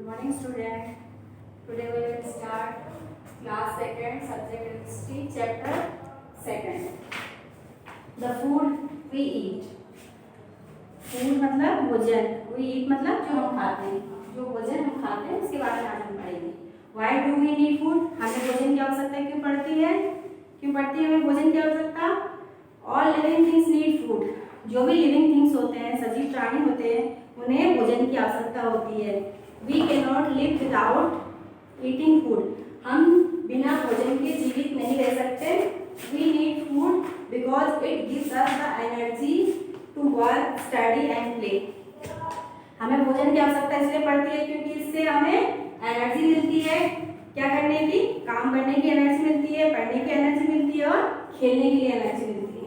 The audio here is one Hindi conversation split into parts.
morning student. Today we will start class second, subject history, chapter second. The food we eat. Food मतलब भोजन, we eat मतलब जो हम खाते हैं, जो भोजन हम खाते हैं उसके बारे में आज हम पढ़ेंगे. Why do we need food? हमें भोजन की आवश्यकता क्यों पड़ती है? क्यों पड़ती है हमें भोजन की आवश्यकता? All living things need food. जो भी लिविंग थिंग्स होते हैं, सजीव प्राणी होते हैं, उन्हें भोजन की आवश्यकता होती है. We cannot live without eating food. हम बिना भोजन के जीवित नहीं रह सकते. We need food because it gives us the energy to work, study and play. हमें भोजन की आवश्यकता इसलिए पड़ती है क्योंकि इससे हमें एनर्जी मिलती है. क्या करने की? काम करने की एनर्जी मिलती है, पढ़ने की एनर्जी मिलती है और खेलने के लिए एनर्जी मिलती है.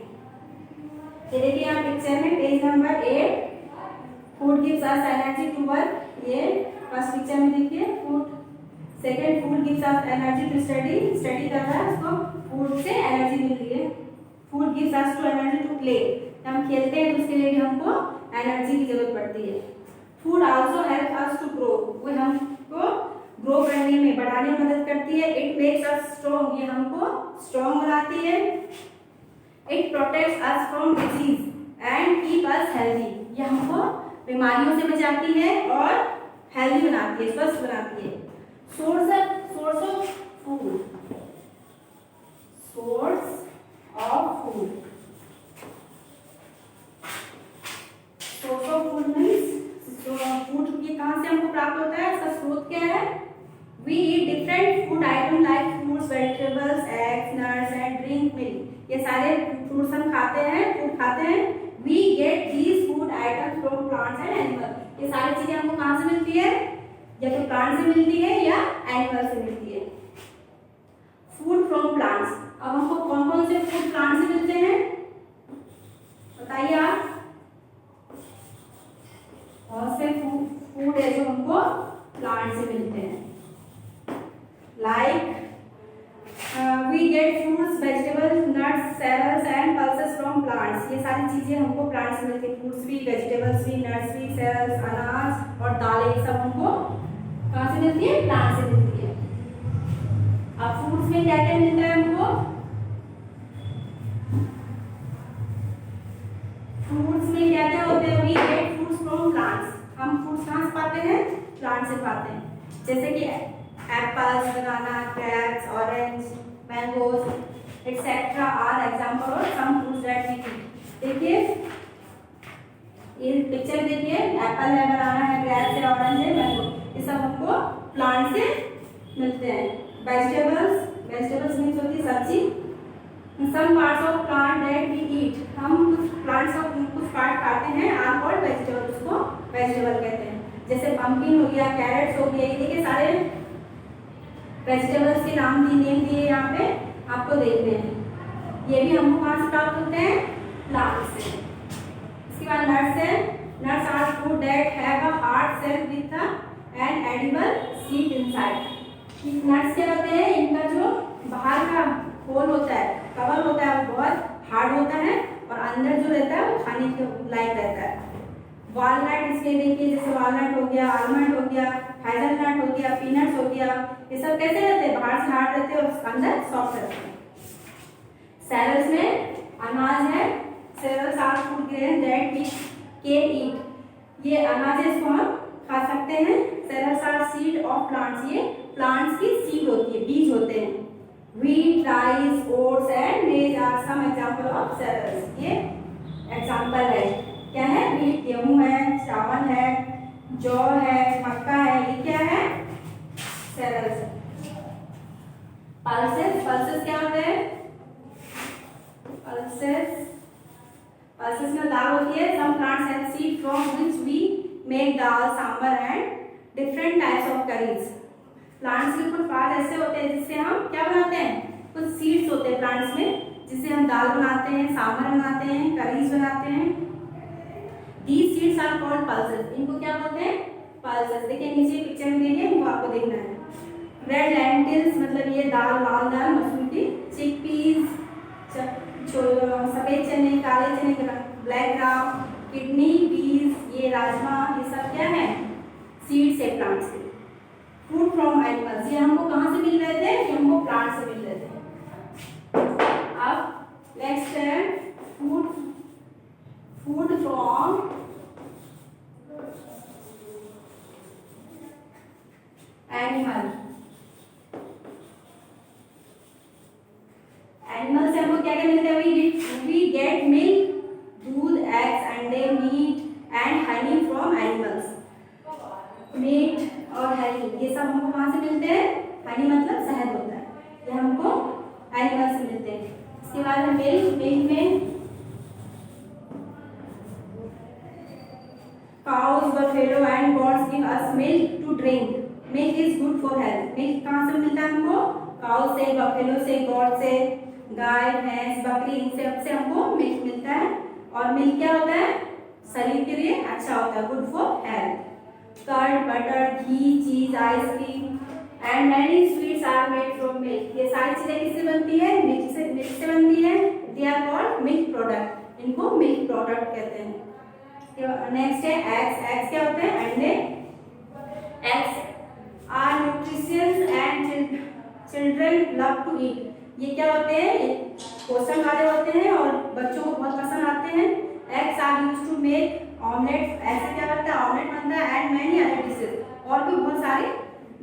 ये देखिए आप पिक्चर में page number 8 food gives us energy to work. ये फर्स्ट पिक्चर में देखिए food. Second food gives us energy to study. Study कर रहा है उसको फूड से एनर्जी मिल रही है. Food gives us to energy to play. हम खेलते हैं तो उसके लिए भी हमको एनर्जी की जरूरत पड़ती है. Food also help us to grow. वो हमको ग्रो करने में, बढ़ाने में मदद करती है. It makes us strong. ये हमको स्ट्रॉन्ग बनाती है. It protects us from disease and keep us healthy. ये हमको बीमारियों से बचाती है और हेल्दी बनाती है, स्वस्थ बनाती है. Source of food. Source of food. Source of food means food ये कहाँ से हमको प्राप्त होता है, इसका स्रोत क्या है? We eat different food items like fruits, vegetables, eggs, nuts and drink milk. ये सारे फ्रूट्स हम खाते हैं, फूड खाते हैं. We get these food items from plants and animals. ये सारी चीजें हमको कहाँ से मिलती है? या तो प्लांट से मिलती है या एनिमल से मिलती है. Food from plants. अब हमको कौन कौन से फूड प्लांट से मिलते हैं बताइए आप. बहुत से फूड है जो हमको प्लांट से मिलते हैं. Like we get fruits, vegetables, nuts, cereals and pulses from plants. ये सारी चीजें हमको प्लांट से मिलती है. फ्रूट्स भी, वेजिटेबल्स भी, नट्स भी, सेरेल्स, अनाज और दालें सब हमको कहाँ से मिलती है? प्लांट से मिलती है. अब फ्रूट्स में क्या क्या मिलता है हमको? फ्रूट्स में क्या क्या होते हैं? We get fruits from plants. हम फ्रूट्स कहाँ से पाते हैं? प्लांट से पाते हैं. जैसे कि apples, banana, grapes, orange, mangoes, etc. are example of some fruits that we eat. देखिए ये पिक्चर देखिए, एप्पल है, बनाना है, ग्रेप्स है, ऑरेंज है, मैंगो. ये सब हमको प्लांट से मिलते हैं. वेजिटेबल्स मीन्स होती है सब्जी. Some parts of plant that we eat. हम प्लांट्स का कुछ पार्ट खाते हैं, आर कॉल्ड वेजिटेबल. उसको वेजिटेबल कहते हैं. जैसे पंपकिन हो गया, कैरेट्स हो गया. ये देखिए सारे वेजिटेबल्स के नेम दिए यहाँ पे आपको देखने हैं. ये भी हमको कहाँ से प्राप्त होते हैं? प्लांट से. इसके बाद नट्स है. Nuts are food that have a hard shell with an edible seed inside. Nuts क्या होते हैं? इनका जो बाहर का होल होता है, कवर होता है, वो बहुत हार्ड होता है और अंदर जो रहता है वो खाने के लायक रहता है. वालनट इसके देखिए, जैसे वालनट हो गया, आलमंड हो गया, हेज़लनट हो गया, पीनट्स हो गया. ये सब कैसे रहते हैं? बाहर से हार्ड रहते हैं और अंदर सॉफ्ट रहते हैं. सेरेल्स में अनाज है. Cereals are food grain that we can eat. ये अनाज है, इसको हम खा सकते हैं. Cereals are seed of plants. ये प्लांट्स की सीड होती है, बीज होते हैं. Wheat, rice, oats and maize are some example of cereals. ये एग्जांपल है. क्या है? व्हीट गेहूं है, चावल है, जौ है, मक्का है. ये क्या है? सेरेल्स. पल्सेस क्या होते हैं? पल्सेस में दाल होती है. Some plants have seed from which we make dal, sambar and different types of curries. Plants के कुछ पार्ट ऐसे होते हैं जिससे हम क्या बनाते हैं? कुछ सीड्स होते हैं प्लांट्स में जिससे हम दाल बनाते हैं, सांबर बनाते हैं, करीज बनाते हैं. These seeds are called pulses. इनको क्या बोलते हैं? Pulses. देखिए नीचे पिक्चर में देखिए, वो आपको देखना है. Red lentils मतलब ये दाल, लाल दाल, मसूर की. चिकपीस, सफेद चने, काले चने, ब्लैक ग्राम, किडनी बीन्स, ये राजमा, ये सब क्या है? सीड्स है प्लांट्स के. फूड फ्रॉम एनिमल्स, ये हमको कहाँ से मिल रहे थे? ये हमको प्लांट से मिल रहे थे। अब नेक्स्ट है फूड फ्रॉम एनिमल। एनिमल से हमको क्या क्या मिलता है? वी गेट मिल्क, दूध, एग्स, अंडे, meat and honey from animals. Meat और हनी ये सब हमको कहाँ से मिलते हैं? हनी मतलब शहद होता है, ये हमको एनिमल से मिलते हैं। इसके बाद है मिल्क। मिल्क में cows, buffalo and goats give us milk to drink. Milk is good for health. Milk कहाँ से मिलता है हमको? काउ से, बफेलो से, गॉड से, गाय, भैंस, बकरी, इन सब से हमको मिल्क मिलता है। और मिल्क क्या होता है? शरीर के लिए अच्छा होता है, good for health. Curd, butter, ghee, cheese, ice cream and many sweets are made from milk. ये सारी चीजें किससे बनती है? मिल्क से बनती है। They are called milk product, इनको मिल्क प्रोडक्ट कहते हैं। नेक्स्ट है एग्स। एग्स क्या होते हैं? अंडे। Eggs are nutritious and children love to eat. ये क्या होते हैं? ये पोषण वाले होते हैं और बच्चों को बहुत पसंद आते हैं। Eggs are used to make omelette. ऐसे क्या बनता है? ऑमलेट बनता है। एंड मैनी अदर डिशेज, और भी बहुत सारी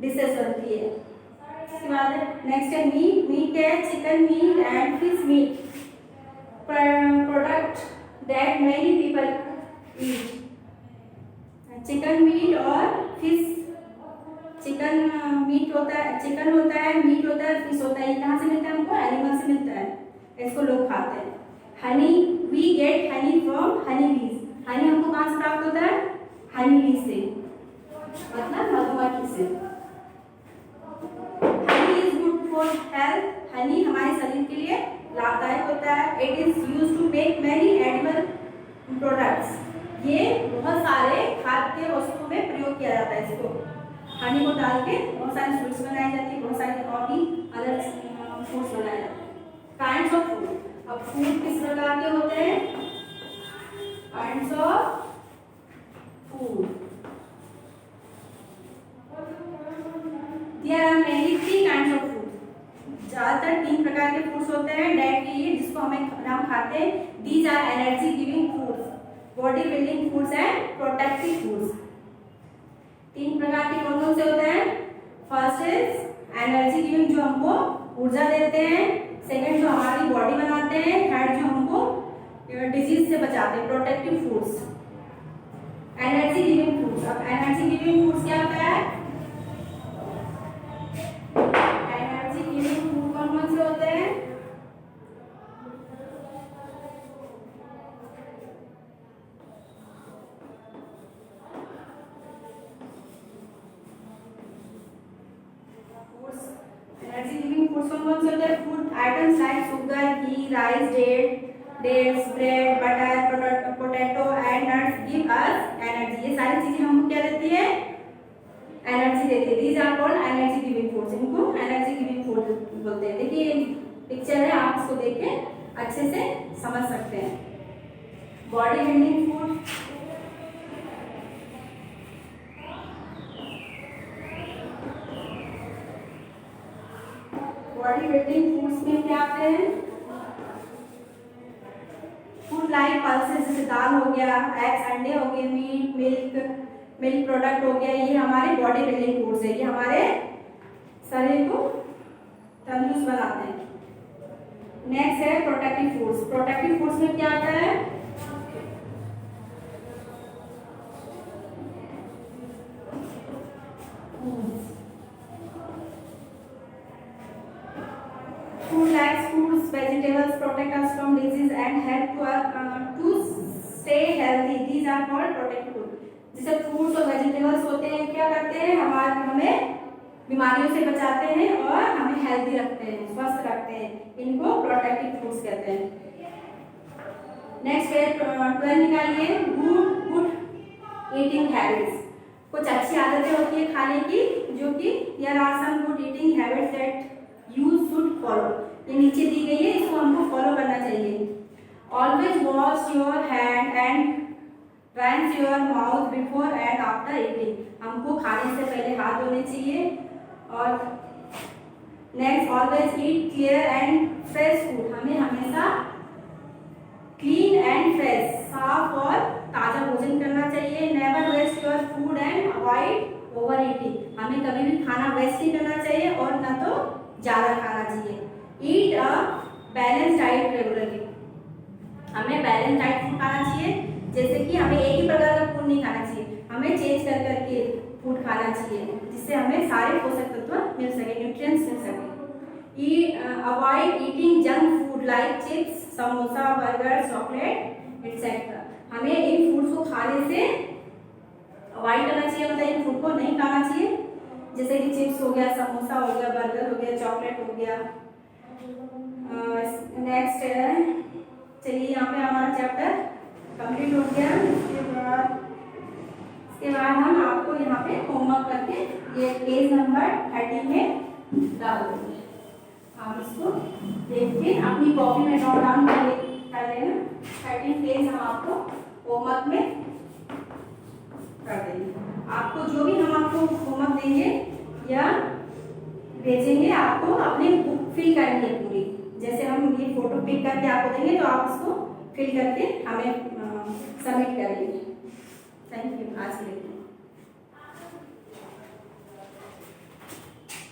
डिशेज बनती है। इसके बाद नेक्स्ट है मीट। मीट है chicken meet and fish meet, product that many people eat. Chicken meet और फिश, चिकन मीट होता है, चिकन होता है, मीट होता है, फिश होता है। ये कहाँ से मिलता है हमको? एनिमल से मिलता है, इसको लोग खाते हैं। Honey, we get honey from honey bees. Honey हमको कहाँ से प्राप्त होता है? हनी बीज से, मतलब मधुमक्खी से। Honey is good for health. Honey हमारे शरीर के लिए लाभदायक होता है। It is used to make many animal products. ये बहुत सारे खाद्य वस्तुओं में प्रयोग किया जाता है। इसको हनी को डाल के बहुत सारी स्वीट्स बनाई जाती है, बहुत सारी और भी अदर फूड्स बनाए जाते हैं। Kinds of food. अब फूड किस प्रकार के होते हैं? Kinds of food, there are many 3 kinds of food. ज्यादातर 3 प्रकार के फूड्स होते हैं डेट वी ईट, जिसको हम खाते हैं। These are energy giving foods, body building foods and protective foods. 3 प्रकार के कौन कौन से होते हैं? फर्स्ट इज एनर्जी गिविंग, जो हमको ऊर्जा देते हैं। सेकंड, जो हमारी बॉडी बनाते हैं। थर्ड, जो हमको डिजीज से बचाते हैं, protective foods. Energy giving foods. अब एनर्जी गिविंग फूड्स क्या होता है? एनर्जी गिविंग फूड कौन कौन से होते हैं? एनर्जी गिविंग फूड्स कौन से होते हैं? Food items like sugar, ghee, rice, dates, bread, butter, potato and nuts give us energy. ये सारी चीजें हमको क्या देती है? एनर्जी देती है। These are called energy giving foods, इनको एनर्जी गिविंग फूड बोलते हैं। देखिए पिक्चर है, आप इसको देख के अच्छे से समझ सकते हैं। Body building food, body building foods में क्या आते हैं? फूड लाइक पल्सेस, जैसे दाल हो गया, एग्स अंडे हो गए, मीट, मिल्क प्रोडक्ट हो गया। ये हमारे बॉडी बिल्डिंग फूड्स है, ये हमारे शरीर को तंदुरुस्त बनाते हैं। नेक्स्ट है प्रोटेक्टिव फूड्स। प्रोटेक्टिव फूड्स में क्या आता है? Food like fruits, vegetables protect us from disease and help to stay healthy. These are called protective food. जैसे फ्रूट्स और वेजिटेबल्स होते हैं, क्या करते हैं? हमें बीमारियों से बचाते हैं और हमें हेल्दी रखते हैं, स्वस्थ रखते हैं। इनको प्रोटेक्टिव फूड्स कहते हैं। नेक्स्ट है 12 निकालिए। Good eating habits. कुछ अच्छी आदतें होती है खाने की, जो कि there are some good eating habits that you should follow. ये नीचे दी गई है, इसको हमको फॉलो करना चाहिए। Always wash your hand and rinse your mouth before and after eating। हमको खाने से पहले हाथ धोने होनी चाहिए। और next, always eat clear and fresh food, हमें हमेशा क्लीन एंड फ्रेश, साफ और ताज़ा भोजन करना चाहिए। Never waste your food and avoid over eating, हमें कभी भी खाना वेस्ट नहीं करना चाहिए और न तो ज़्यादा खाना चाहिए। ईट अ बैलेंस डाइट रेगुलरली, हमें बैलेंस डाइट फूड खाना चाहिए, जैसे कि हमें एक ही प्रकार का फूड नहीं खाना चाहिए, हमें चेंज कर करके फूड खाना चाहिए, जिससे हमें सारे पोषक तत्व मिल सके, न्यूट्रिएंट्स मिल सके। Avoid eating junk food like chips, samosa, burger, chocolate etcetera, हमें इन फूड्स को खाने से अवॉइड करना चाहिए, मतलब इन फूड को नहीं खाना चाहिए, जैसे कि चिप्स हो गया, समोसा हो गया, बर्गर हो गया, चॉकलेट हो गया। नेक्स्ट है, चलिए यहाँ पे हमारा चैप्टर कंप्लीट हो गया। इसके बाद हम आपको यहाँ पे होमवर्क करके ये पेज नंबर 30 में डाल देंगे, आप इसको देख के अपनी कॉपी में नोट डाउन कर लेना। 13 पेज हम आपको होमवर्क में कर देंगे। आपको जो भी हम आपको होमवर्क देंगे या भेजेंगे, आपको अपनी बुक फिल करनी है पूरी, जैसे हम ये फोटो पिक करके आपको देंगे तो आप इसको फिल करके हमें सबमिट करेंगे। थैंक यू आज के लिए।